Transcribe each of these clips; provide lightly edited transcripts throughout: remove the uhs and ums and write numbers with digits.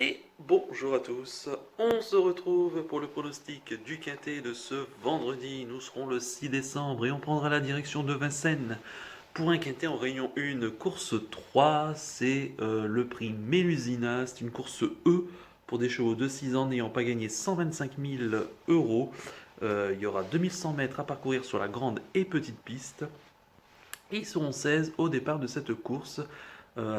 Et bonjour à tous, on se retrouve pour le pronostic du quintet de ce vendredi. Nous serons le 6 décembre et on prendra la direction de Vincennes pour un quintet en réunion 1, course 3. C'est le prix Mélusina, c'est une course E pour des chevaux de 6 ans n'ayant pas gagné 125 000 euros. Il y aura 2100 mètres à parcourir sur la grande et petite piste. Et ils seront 16 au départ de cette course.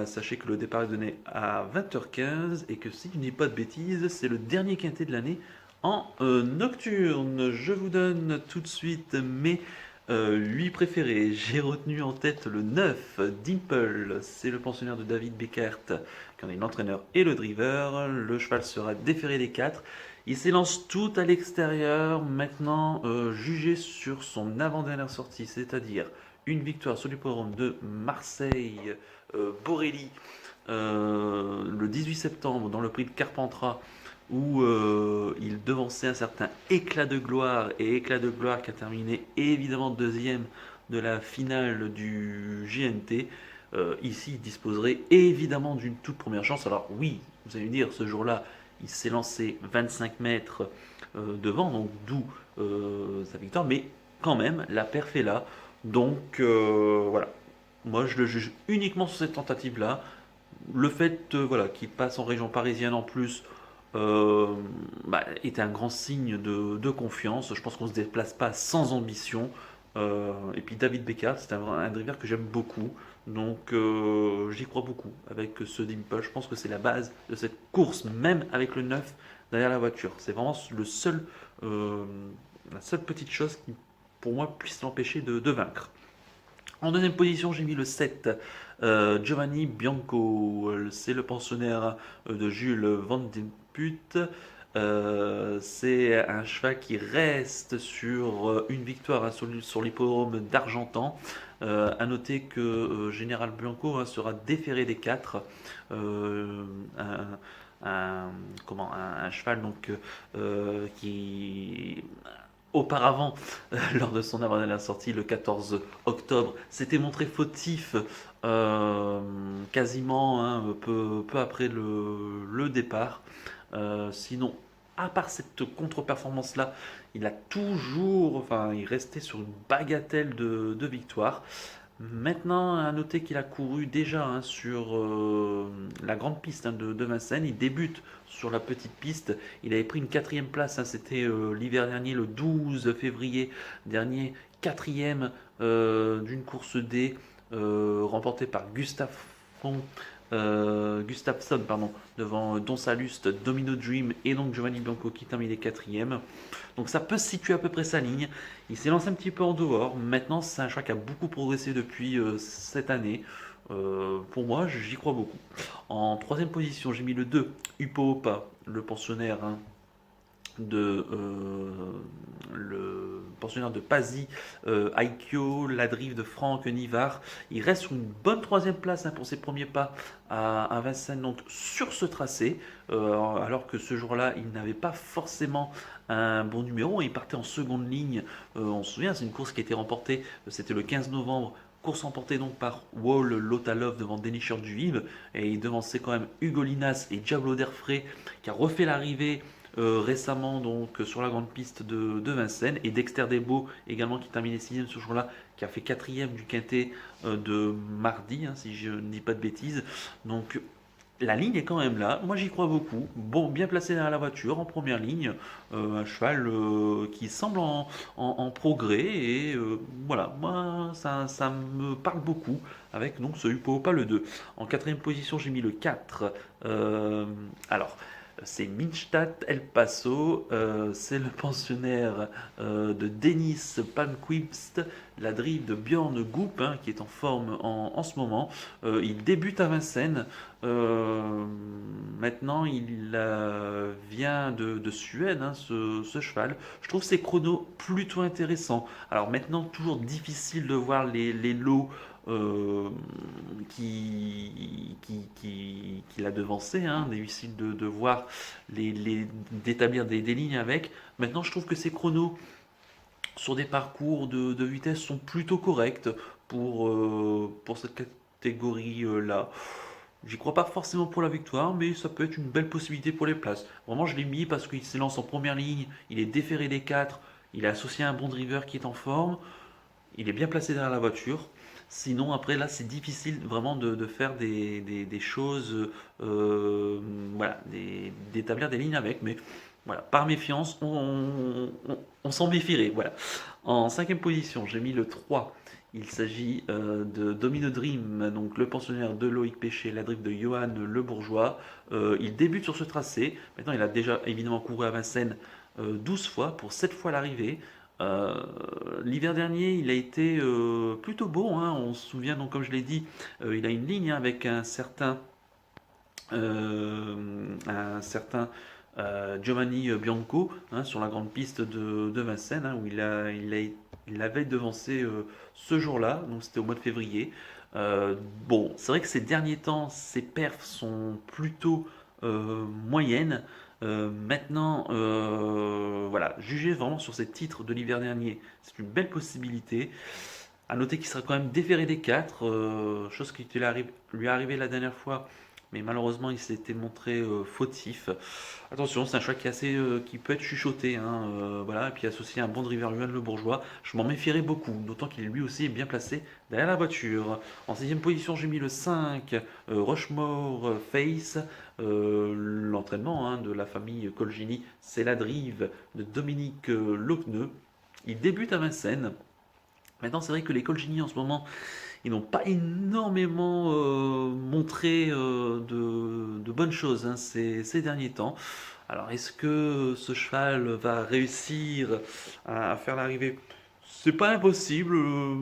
Sachez que le départ est donné à 20h15 et que si je ne dis pas de bêtises, c'est le dernier quintet de l'année en nocturne. Je vous donne tout de suite mes 8 préférés. J'ai retenu en tête le 9, Dimple. C'est le pensionnaire de David Beckert, qui en est l'entraîneur et le driver. Le cheval sera déféré des 4. Il s'élance tout à l'extérieur. Maintenant, jugé sur son avant-dernière sortie, c'est-à-dire une victoire sur l'hippodrome de Marseille, Borelli, le 18 septembre dans le prix de Carpentras, où il devançait un certain Éclat de Gloire, et Éclat de Gloire qui a terminé évidemment deuxième de la finale du GNT. Ici, il disposerait évidemment d'une toute première chance. Alors oui, vous allez me dire, ce jour-là, il s'est lancé 25 mètres devant, donc d'où sa victoire, mais quand même, la perf est là. Donc voilà, moi je le juge uniquement sur cette tentative-là. Le fait voilà, qu'il passe en région parisienne en plus euh, est un grand signe de confiance. Je pense qu'on ne se déplace pas sans ambition. Et puis David Beckard, c'est un driver que j'aime beaucoup. Donc j'y crois beaucoup avec ce Dimple. Je pense que c'est la base de cette course, même avec le 9 derrière la voiture. C'est vraiment euh, la seule petite chose qui, pour moi, puisse l'empêcher de vaincre. En deuxième position, j'ai mis le 7, Giovanni Bianco. C'est le pensionnaire de Jules Van Den Put. C'est un cheval qui reste sur une victoire, hein, sur l'hippodrome d'Argentan. À noter que Général Bianco, hein, sera déféré des 4. Euh, un, un- un cheval donc, qui auparavant, lors de son avant-dernière sortie le 14 octobre, s'était montré fautif quasiment, hein, peu après le départ. Sinon, à part cette contre-performance-là, il a toujours, enfin, il restait sur une bagatelle de victoire. Maintenant, à noter qu'il a couru déjà, hein, sur la grande piste, hein, de Vincennes. Il débute sur la petite piste. Il avait pris une quatrième place, hein, c'était l'hiver dernier, le 12 février dernier, quatrième d'une course D remportée par Gustafsson, pardon, devant Don Saluste, Domino Dream et donc Giovanni Bianco qui terminait quatrième. Donc ça peut se situer à peu près sa ligne. Il s'est lancé un petit peu en dehors. Maintenant, c'est un choix qui a beaucoup progressé depuis cette année. Pour moi, j'y crois beaucoup. En troisième position, j'ai mis le 2, Upopa, le pensionnaire, hein, le pensionnaire de Pazzi, Aikyo, la drive de Franck Nivard. Il reste sur une bonne troisième place, hein, pour ses premiers pas à Vincennes, donc sur ce tracé, alors que ce jour-là, il n'avait pas forcément un bon numéro. Il partait en seconde ligne. On se souvient, c'est une course qui a été remportée, c'était le 15 novembre. Course remportée donc par Wall Lotalov devant Dénicheur du Vive, et il devançait quand même Hugo Linas et Diablo d'Airfray qui a refait l'arrivée récemment donc sur la grande piste de Vincennes, et Dexter Debo également qui terminait 6ème ce jour-là, qui a fait 4ème du quintet de mardi, hein, si je ne dis pas de bêtises. Donc la ligne est quand même là, moi j'y crois beaucoup. Bon, bien placé derrière la voiture en première ligne, un cheval qui semble en progrès, et voilà, moi ça me parle beaucoup avec donc ce Hupo pas le 2. En quatrième position, j'ai mis le 4. Alors, c'est Minstadt El Paso, c'est le pensionnaire de Denis Palmquist, la drive de Björn Goop, hein, qui est en forme en ce moment. Il débute à Vincennes. Euh, Maintenant, il vient de Suède, hein, ce cheval. Je trouve ses chronos plutôt intéressants. Alors maintenant, toujours difficile de voir les lots euh, qui l'a devancé, hein, difficile de voir d'établir des lignes avec. Maintenant, je trouve que ses chronos sur des parcours de vitesse sont plutôt corrects pour cette catégorie-là. J'y crois pas forcément pour la victoire, mais ça peut être une belle possibilité pour les places. Vraiment, je l'ai mis parce qu'il s'élance en première ligne, il est déféré des 4, il est associé à un bon driver qui est en forme, il est bien placé derrière la voiture. Sinon, après, là, c'est difficile vraiment de faire des choses, voilà, d'établir des lignes avec, mais voilà, par méfiance, on s'en méfierait. Voilà. En cinquième position, j'ai mis le 3. Il s'agit de Domino Dream, donc le pensionnaire de Loïc Péché, la drift de Johan Le Bourgeois. Il débute sur ce tracé. Maintenant, il a déjà évidemment couru à Vincennes 12 fois pour 7 fois l'arrivée. Euh, L'hiver dernier, il a été plutôt beau, hein. On se souvient, donc, comme je l'ai dit, il a une ligne, hein, avec un certain Giovanni Bianco, hein, sur la grande piste de Vincennes, hein, où il avait devancé ce jour-là, donc c'était au mois de février. Bon, c'est vrai que ces derniers temps, ses perfs sont plutôt moyennes. Maintenant, voilà, juger vraiment sur ces titres de l'hiver dernier, c'est une belle possibilité. À noter qu'il sera quand même déféré des 4, chose qui lui est arrivée la dernière fois, mais malheureusement il s'était montré fautif. Attention, c'est un choix qui peut être chuchoté, hein, voilà, et puis associé à un bon driver Luan Le Bourgeois, je m'en méfierais beaucoup, d'autant qu'il lui aussi est bien placé derrière la voiture. En sixième position, j'ai mis le 5, Rushmore Face. L'entraînement, hein, de la famille Colgini, c'est la drive de Dominique Lochneux. Il débute à Vincennes. Maintenant, c'est vrai que les Colgini en ce moment, ils n'ont pas énormément montré de bonnes choses, hein, ces derniers temps. Alors, est-ce que ce cheval va réussir à faire l'arrivée? C'est pas impossible.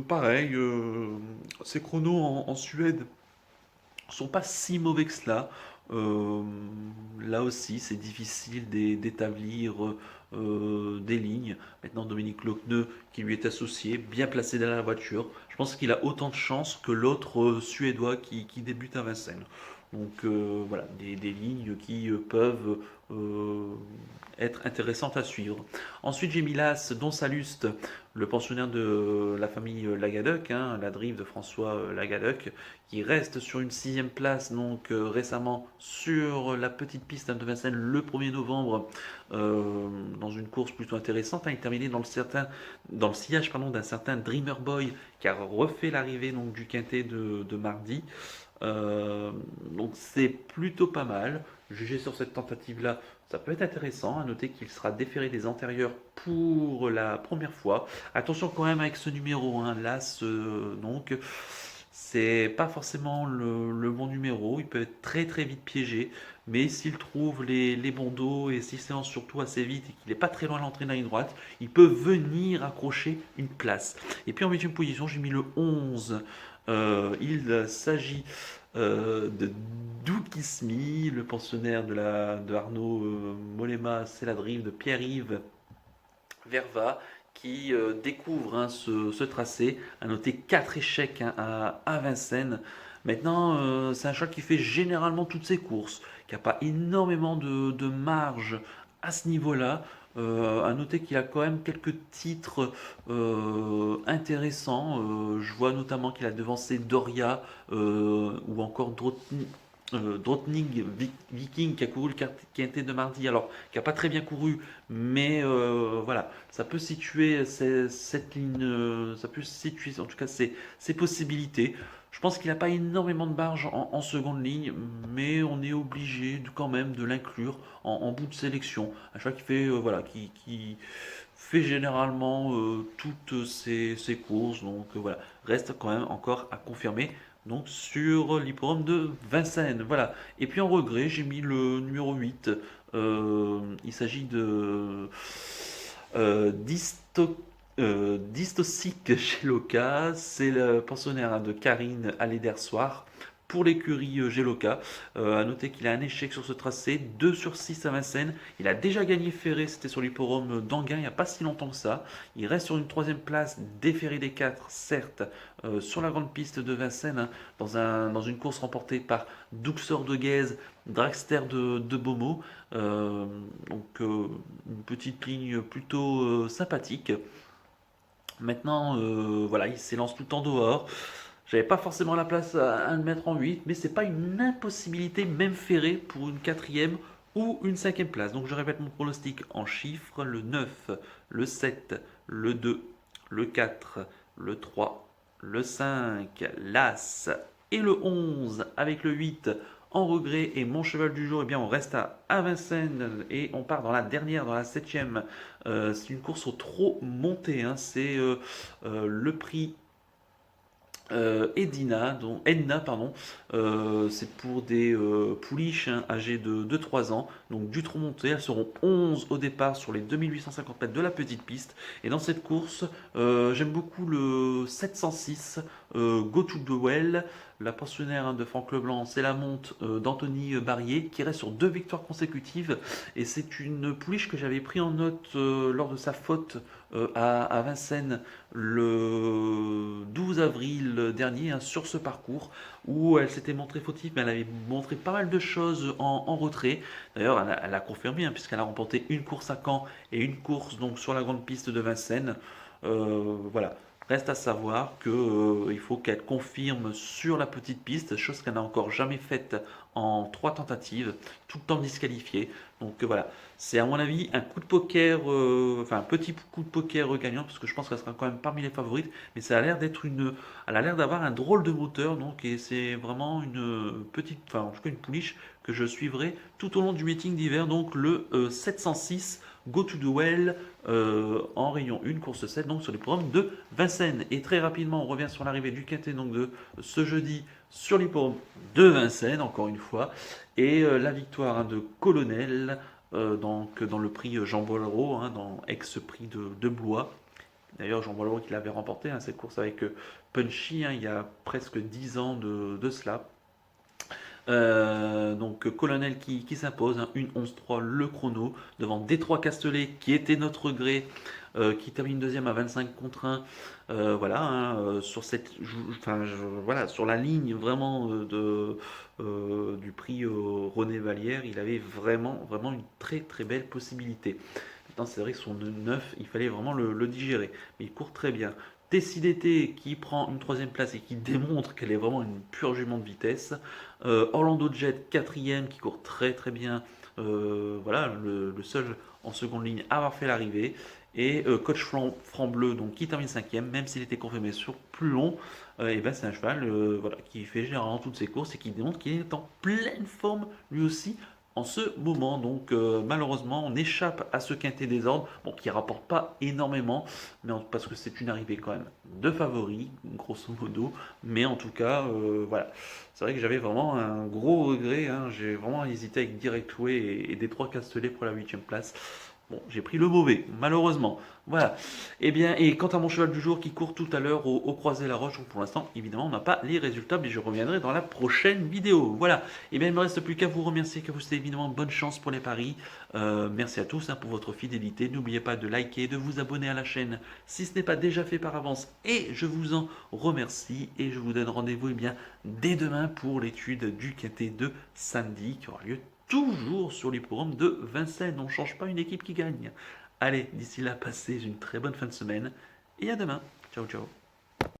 Pareil, ces chronos en Suède sont pas si mauvais que cela. Euh, Là aussi, c'est difficile d'établir des lignes. Maintenant, Dominique Lochneux, qui lui est associé, bien placé derrière la voiture, je pense qu'il a autant de chance que l'autre Suédois qui débute à Vincennes. Donc voilà, des lignes qui peuvent euh, être intéressantes à suivre. Ensuite, j'ai mis l'As Don Saluste, le pensionnaire de la famille Lagadec, hein, la drive de François Lagadec, qui reste sur une sixième place, donc récemment sur la petite piste de Vincennes le 1er novembre, dans une course plutôt intéressante, hein. Il terminé dans le sillage, pardon, d'un certain Dreamer Boy qui a refait l'arrivée donc du quintet de mardi. Donc c'est plutôt pas mal. Jugé sur cette tentative-là, ça peut être intéressant. À noter qu'il sera déféré des antérieurs pour la première fois. Attention quand même avec ce numéro, hein, l'As, donc c'est pas forcément le bon numéro. Il peut être très très vite piégé, mais s'il trouve les bons dos et s'il s'élance surtout assez vite et qu'il n'est pas très loin de l'entrée de la ligne droite, il peut venir accrocher une place. Et puis en 8e position, j'ai mis le 11. Il s'agit de Doukismi, le pensionnaire de Arnaud Molema, c'est la drive de Pierre-Yves Verva, qui découvre, hein, ce tracé. À noter 4 échecs, hein, à Vincennes. Maintenant, c'est un cheval qui fait généralement toutes ses courses, qui n'a pas énormément de marge à ce niveau-là. À noter qu'il a quand même quelques titres intéressants. Je vois notamment qu'il a devancé Doria, ou encore Drotning Viking, qui a couru le quintet de mardi, alors qui n'a pas très bien couru, mais voilà, ça peut situer cette ligne, ça peut situer en tout cas ses possibilités. Je pense qu'il n'a pas énormément de marge en seconde ligne, mais on est obligé quand même de l'inclure en bout de sélection. Un choix qui fait, voilà, qui fait généralement toutes ses courses, donc voilà, reste quand même encore à confirmer. Donc sur l'hippodrome de Vincennes, voilà. Et puis en regret, j'ai mis le numéro 8. Il s'agit de Distocic chez Loca. C'est le pensionnaire, hein, de Karine Alléder-Soir pour l'écurie Geloca. À noter qu'il a un échec sur ce tracé, 2 sur 6 à Vincennes. Il a déjà gagné Ferré, c'était sur l'hippodrome d'Anguin il n'y a pas si longtemps que ça. Il reste sur une troisième place, déféré des 4, certes, sur la grande piste de Vincennes, hein, dans une course remportée par Duxor de Guèze, Dragster de Beaumont. Donc une petite ligne plutôt sympathique. Maintenant, voilà, il s'élance tout en dehors. J'avais pas forcément la place à le mettre en 8, mais c'est pas une impossibilité, même ferrée, pour une quatrième ou une cinquième place. Donc je répète mon pronostic en chiffres, le 9, le 7, le 2, le 4, le 3, le 5, l'As et le 11 avec le 8 en regret et mon cheval du jour, eh bien on reste à Vincennes et on part dans la dernière, dans la septième. C'est une course au trot monté, hein. C'est le prix Edna, pardon. C'est pour des pouliches, hein, âgées de 3 ans, donc du tronc monté. Elles seront 11 au départ sur les 2850 mètres de la petite piste. Et dans cette course, j'aime beaucoup le 706 Go to the Well. La pensionnaire, hein, de Franck Leblanc, c'est la monte d'Anthony Barrier qui reste sur 2 victoires consécutives. Et c'est une pouliche que j'avais pris en note lors de sa faute à Vincennes le 12 avril dernier, hein, sur ce parcours où elle s'était montrée fautive, mais elle avait montré pas mal de choses en retrait. D'ailleurs, elle a confirmé, hein, puisqu'elle a remporté une course à Caen et une course donc sur la grande piste de Vincennes. Voilà. Reste à savoir que, il faut qu'elle confirme sur la petite piste, chose qu'elle n'a encore jamais faite en 3 tentatives, tout le temps disqualifiée. Donc voilà, c'est à mon avis un coup de poker, enfin un petit coup de poker gagnant, parce que je pense qu'elle sera quand même parmi les favorites, mais ça a l'air elle a l'air d'avoir un drôle de moteur, donc, et c'est vraiment une petite, enfin en tout cas une pouliche que je suivrai tout au long du meeting d'hiver, donc le 706 Go to the Well en rayon 1, course 7, donc sur les programmes de Vincennes. Et très rapidement, on revient sur l'arrivée du quintet donc de ce jeudi sur l'hippodrome de Vincennes, encore une fois, et la victoire, hein, de Colonel, donc dans le prix Jean Bollereau, hein, dans ex-prix de Blois. D'ailleurs, Jean Bollereau qui l'avait remporté, hein, cette course avec Punchy, hein, il y a presque 10 ans de cela. Donc Colonel qui s'impose, hein, une 11-3 le chrono devant Détroit Castellet qui était notre gré, qui termine deuxième à 25 contre 1. Voilà, hein, sur cette, enfin, voilà, sur la ligne vraiment du prix René Vallière, il avait vraiment une très très belle possibilité. Maintenant, c'est vrai que son 9, il fallait vraiment le digérer, mais il court très bien. Décidété qui prend une troisième place et qui démontre qu'elle est vraiment une pure jument de vitesse. Orlando Jet quatrième qui court très très bien. Voilà, le seul en seconde ligne à avoir fait l'arrivée. Et Coach Franc Bleu, donc, qui termine cinquième, même s'il était confirmé sur plus long. Et ben c'est un cheval, voilà, qui fait généralement toutes ses courses et qui démontre qu'il est en pleine forme lui aussi en ce moment. Donc malheureusement, on échappe à ce quintet des ordres, bon, qui rapporte pas énormément, mais parce que c'est une arrivée quand même de favoris, grosso modo. Mais en tout cas, voilà. C'est vrai que j'avais vraiment un gros regret, hein. J'ai vraiment hésité avec Direct Way et Détroit Castellet pour la 8e place. Bon, j'ai pris le mauvais, malheureusement. Voilà. Eh bien, et quant à mon cheval du jour qui court tout à l'heure au Croisé-la-Roche, donc pour l'instant, évidemment, on n'a pas les résultats, mais je reviendrai dans la prochaine vidéo. Voilà. Eh bien, il ne me reste plus qu'à vous remercier, qu'à vous souhaiter évidemment bonne chance pour les paris. Merci à tous, hein, pour votre fidélité. N'oubliez pas de liker, de vous abonner à la chaîne si ce n'est pas déjà fait par avance. Et je vous en remercie. Et je vous donne rendez-vous, eh bien, dès demain pour l'étude du quintet de samedi qui aura lieu toujours sur l'hippodrome de Vincennes. On ne change pas une équipe qui gagne. Allez, d'ici là, passez une très bonne fin de semaine et à demain. Ciao, ciao.